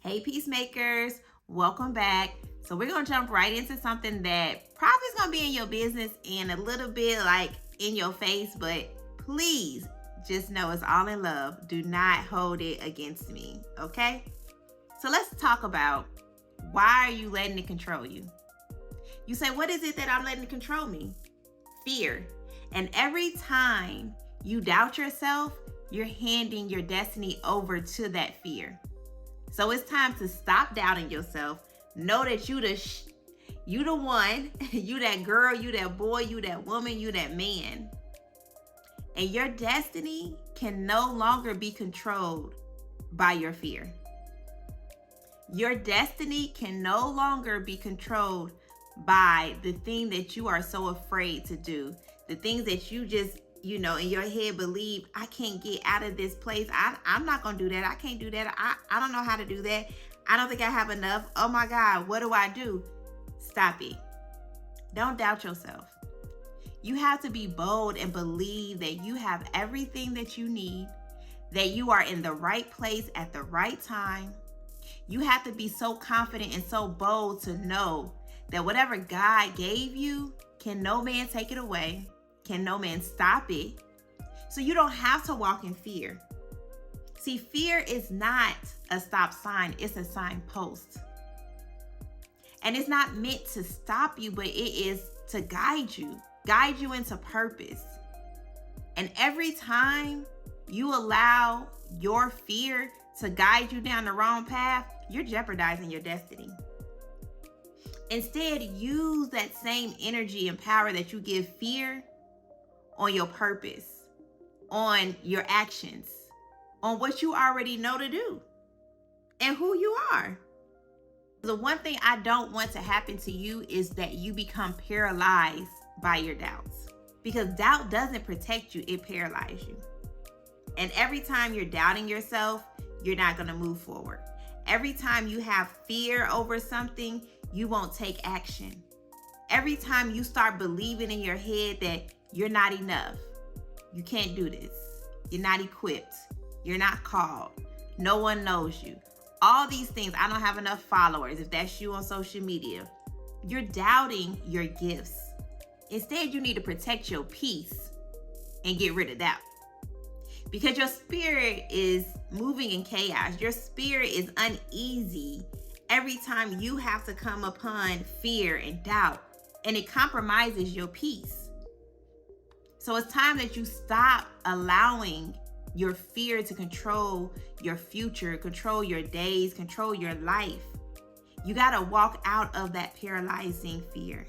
Hey, peacemakers, welcome back. So, we're going to jump right into something that probably is going to be in your business and a little bit like in your face, but please just know it's all in love. Do not hold it against me, okay? So, let's talk about why are you letting it control you? You say, what is it that I'm letting it control me? Fear. And every time you doubt yourself, you're handing your destiny over to that fear. So it's time to stop doubting yourself. Know that you the one, you that girl, you that boy, you that woman, you that man. And your destiny can no longer be controlled by your fear. Your destiny can no longer be controlled by the thing that you are so afraid to do. The things that you just, in your head believe, I can't get out of this place. I'm not going to do that. I can't do that. I don't know how to do that. I don't think I have enough. Oh my God, what do I do? Stop it. Don't doubt yourself. You have to be bold and believe that you have everything that you need, that you are in the right place at the right time. You have to be so confident and so bold to know that whatever God gave you, can no man take it away. Can no man stop it? So you don't have to walk in fear. See, fear is not a stop sign, it's a signpost. And it's not meant to stop you, but it is to guide you into purpose. And every time you allow your fear to guide you down the wrong path, you're jeopardizing your destiny. Instead, use that same energy and power that you give fear on your purpose, on your actions, on what you already know to do, and who you are. The one thing I don't want to happen to you is that you become paralyzed by your doubts, because doubt doesn't protect you, it paralyzes you. And every time you're doubting yourself, you're not going to move forward. Every time you have fear over something, you won't take action. Every time you start believing in your head that you're not enough, you can't do this, you're not equipped, you're not called, no one knows you, all these things, I don't have enough followers, if that's you on social media, you're doubting your gifts. Instead, you need to protect your peace and get rid of doubt. Because your spirit is moving in chaos. Your spirit is uneasy every time you have to come upon fear and doubt, and it compromises your peace. So it's time that you stop allowing your fear to control your future, control your days, control your life. You got to walk out of that paralyzing fear.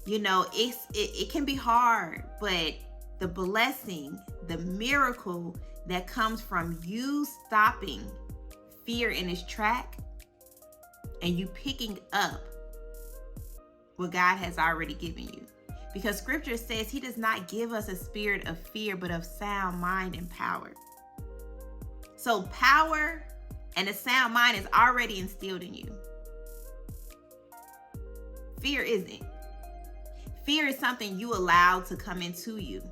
It can be hard, but the blessing, the miracle that comes from you stopping fear in its track and you picking up what God has already given you. Because scripture says he does not give us a spirit of fear, but of sound mind and power. So power and a sound mind is already instilled in you. Fear isn't. Fear is something you allow to come into you.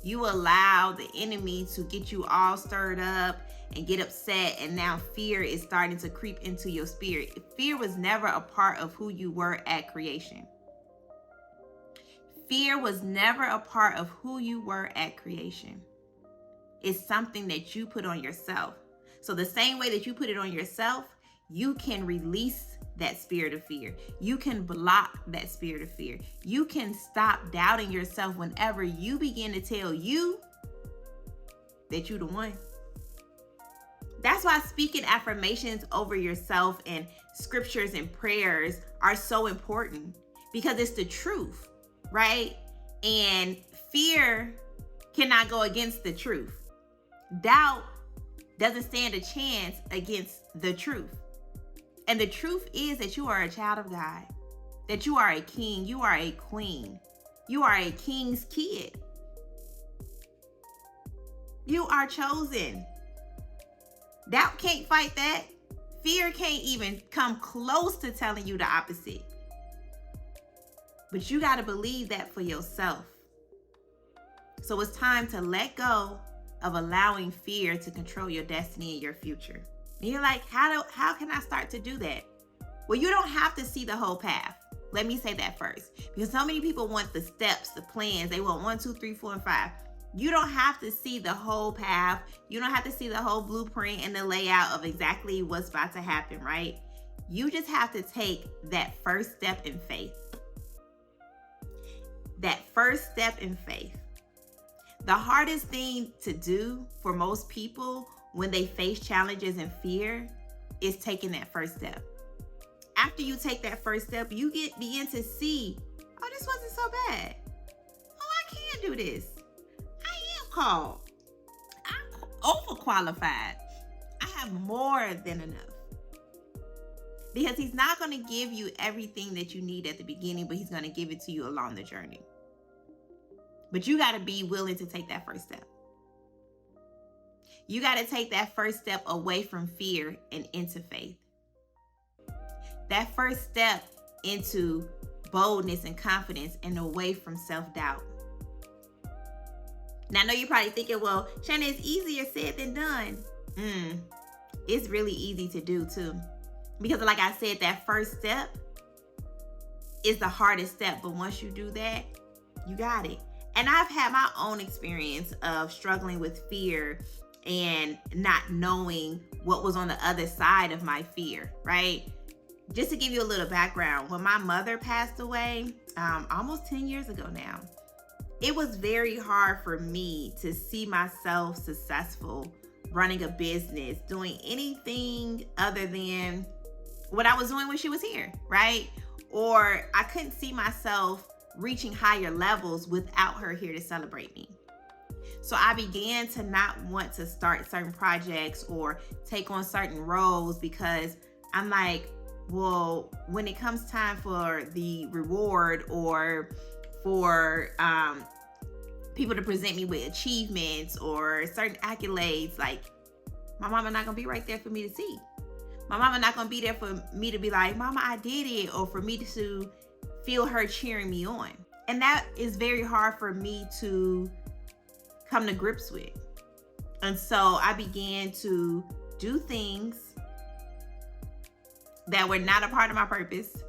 You allow the enemy to get you all stirred up and get upset, and now fear is starting to creep into your spirit. Fear was never a part of who you were at creation. Fear was never a part of who you were at creation. It's something that you put on yourself. So the same way that you put it on yourself, you can release that spirit of fear. You can block that spirit of fear. You can stop doubting yourself whenever you begin to tell you that you're the one. That's why speaking affirmations over yourself and scriptures and prayers are so important, because it's the truth, right? And fear cannot go against the truth. Doubt doesn't stand a chance against the truth. And the truth is that you are a child of God, that you are a king, you are a queen, you are a king's kid. You are chosen. Doubt can't fight that. Fear can't even come close to telling you the opposite. But you got to believe that for yourself. So it's time to let go of allowing fear to control your destiny and your future. And you're like, how can I start to do that? Well, you don't have to see the whole path. Let me say that first. Because so many people want the steps, the plans. They want 1, 2, 3, 4, and 5. You don't have to see the whole path. You don't have to see the whole blueprint and the layout of exactly what's about to happen, right? You just have to take that first step in faith. That first step in faith. The hardest thing to do for most people when they face challenges and fear is taking that first step. After you take that first step, you begin to see, oh, this wasn't so bad. Oh, I can do this. I am called. I'm overqualified. I have more than enough. Because he's not going to give you everything that you need at the beginning, but he's going to give it to you along the journey. But you got to be willing to take that first step. You got to take that first step away from fear and into faith. That first step into boldness and confidence and away from self-doubt. Now, I know you're probably thinking, well, Shannon, it's easier said than done. It's really easy to do too. Because like I said, that first step is the hardest step. But once you do that, you got it. And I've had my own experience of struggling with fear and not knowing what was on the other side of my fear, right? Just to give you a little background, when my mother passed away, almost 10 years ago now, it was very hard for me to see myself successful, running a business, doing anything other than what I was doing when she was here, right? Or I couldn't see myself reaching higher levels without her here to celebrate me. So I began to not want to start certain projects or take on certain roles because I'm like, well, when it comes time for the reward or for people to present me with achievements or certain accolades, like my mama not gonna be right there for me to see. My mama not gonna be there for me to be like, Mama, I did it, or for me to feel her cheering me on. And that is very hard for me to come to grips with. And so I began to do things that were not a part of my purpose,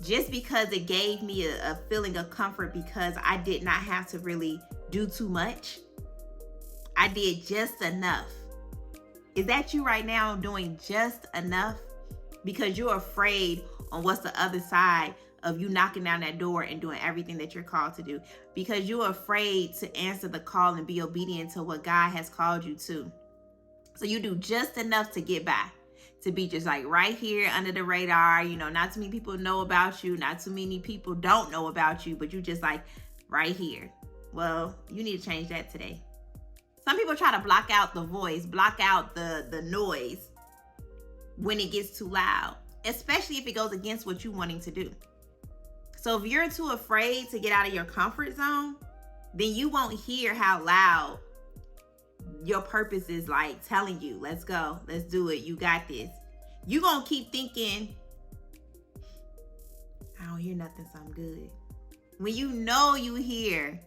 just because it gave me a feeling of comfort because I did not have to really do too much. I did just enough. Is that you right now, doing just enough? Because you're afraid on what's the other side of you knocking down that door and doing everything that you're called to do. Because you're afraid to answer the call and be obedient to what God has called you to. So you do just enough to get by. To be just like right here under the radar, you know, not too many people know about you, not too many people don't know about you, but you just like right here. Well, you need to change that today. Some people try to block out the voice, block out the noise when it gets too loud, especially if it goes against what you're wanting to do. So if you're too afraid to get out of your comfort zone, then you won't hear how loud your purpose is like telling you, let's go, let's do it, you got this. You're going to keep thinking, I don't hear nothing, so I'm good. When you know you hear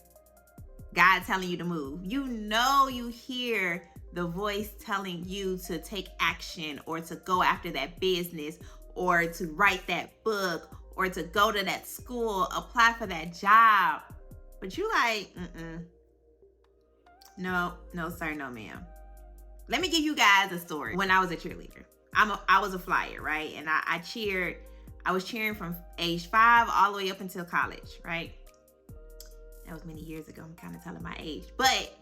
God telling you to move, you know you hear the voice telling you to take action or to go after that business or to write that book or to go to that school, apply for that job. But you like, no, sir, no, ma'am. Let me give you guys a story. When I was a cheerleader, I was a flyer, right? And I was cheering from age 5 all the way up until college, right? That was many years ago. I'm kind of telling my age. But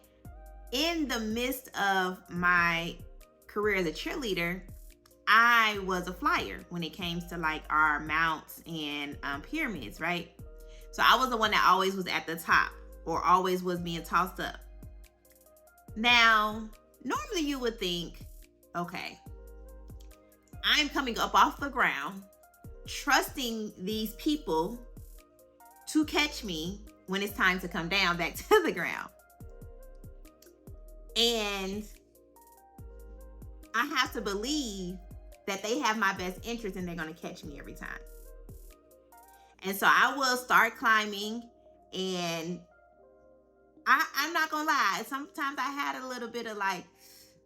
in the midst of my career as a cheerleader, I was a flyer when it came to like our mounts and pyramids, right? So I was the one that always was at the top or always was being tossed up. Now, normally you would think, okay, I'm coming up off the ground, trusting these people to catch me when it's time to come down back to the ground. And I have to believe that they have my best interest and they're going to catch me every time. And so I will start climbing, and I'm not going to lie. Sometimes I had a little bit of like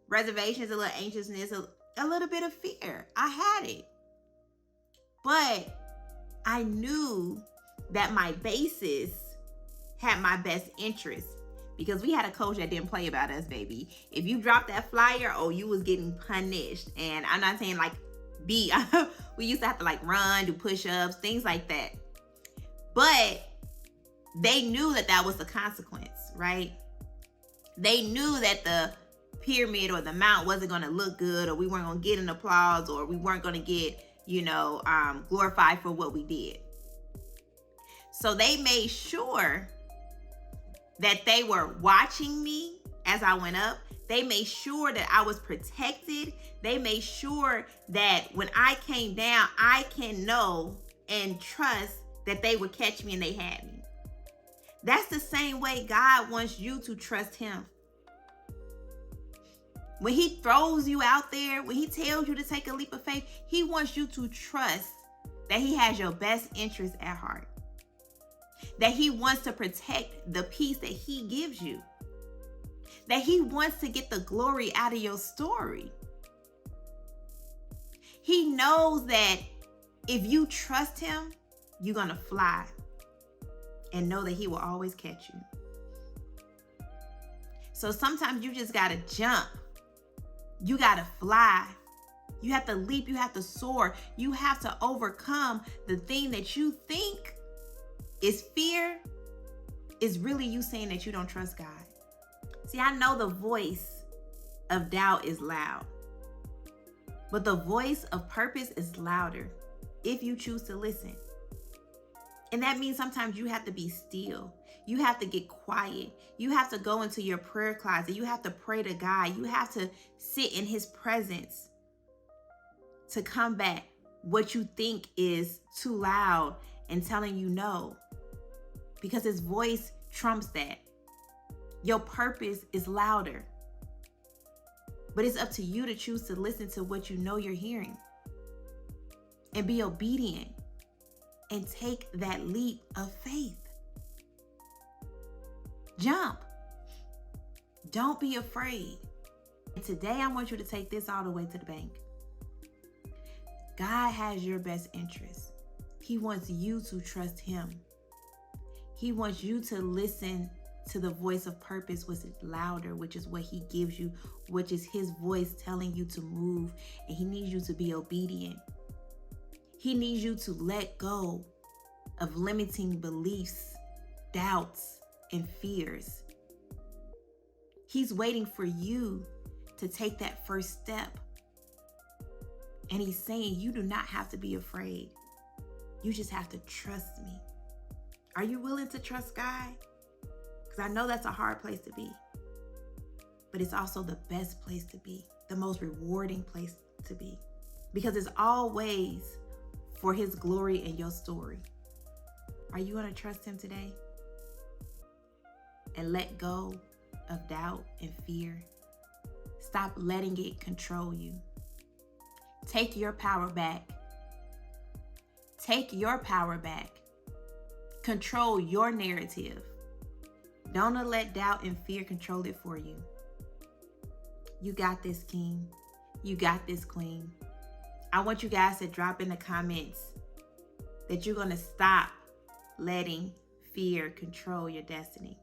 reservations, a little anxiousness a little bit of fear. I had it. But I knew that my basis had my best interest, because we had a coach that didn't play about us, baby. If you dropped that flyer, oh, you was getting punished. And I'm not saying like we used to have to like run, do push-ups, things like that. But they knew that that was the consequence, right? They knew that the pyramid or the mount wasn't going to look good, or we weren't going to get an applause, or we weren't going to get, glorified for what we did. So they made sure that they were watching me as I went up. They made sure that I was protected. They made sure that when I came down, I can know and trust that they would catch me and they had me. That's the same way God wants you to trust him. When he throws you out there, when he tells you to take a leap of faith, he wants you to trust that he has your best interest at heart. That he wants to protect the peace that he gives you. That he wants to get the glory out of your story. He knows that if you trust him, you're going to fly. And know that he will always catch you. So sometimes you just got to jump. You got to fly. You have to leap. You have to soar. You have to overcome the thing that you think is fear, is really you saying that you don't trust God. See, I know the voice of doubt is loud, but the voice of purpose is louder if you choose to listen. And that means sometimes you have to be still. You have to get quiet. You have to go into your prayer closet. You have to pray to God. You have to sit in his presence to combat what you think is too loud and telling you no. Because his voice trumps that. Your purpose is louder. But it's up to you to choose to listen to what you know you're hearing. And be obedient. And take that leap of faith. Jump. Don't be afraid. And today I want you to take this all the way to the bank. God has your best interest. He wants you to trust him. He wants you to listen to the voice of purpose, which is louder, which is what he gives you, which is his voice telling you to move. And he needs you to be obedient. He needs you to let go of limiting beliefs, doubts, and fears. He's waiting for you to take that first step. And he's saying you do not have to be afraid. You just have to trust me. Are you willing to trust God? Because I know that's a hard place to be. But it's also the best place to be. The most rewarding place to be. Because it's always for his glory in your story. Are you going to trust him today? And let go of doubt and fear. Stop letting it control you. Take your power back. Take your power back. Control your narrative. Don't let doubt and fear control it for you. You got this, King. You got this, Queen. I want you guys to drop in the comments that you're going to stop letting fear control your destiny.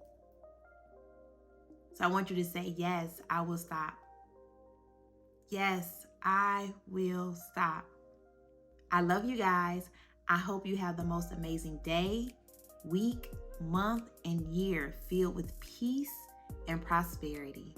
So I want you to say, yes, I will stop. Yes, I will stop. I love you guys. I hope you have the most amazing day, week, month, and year filled with peace and prosperity.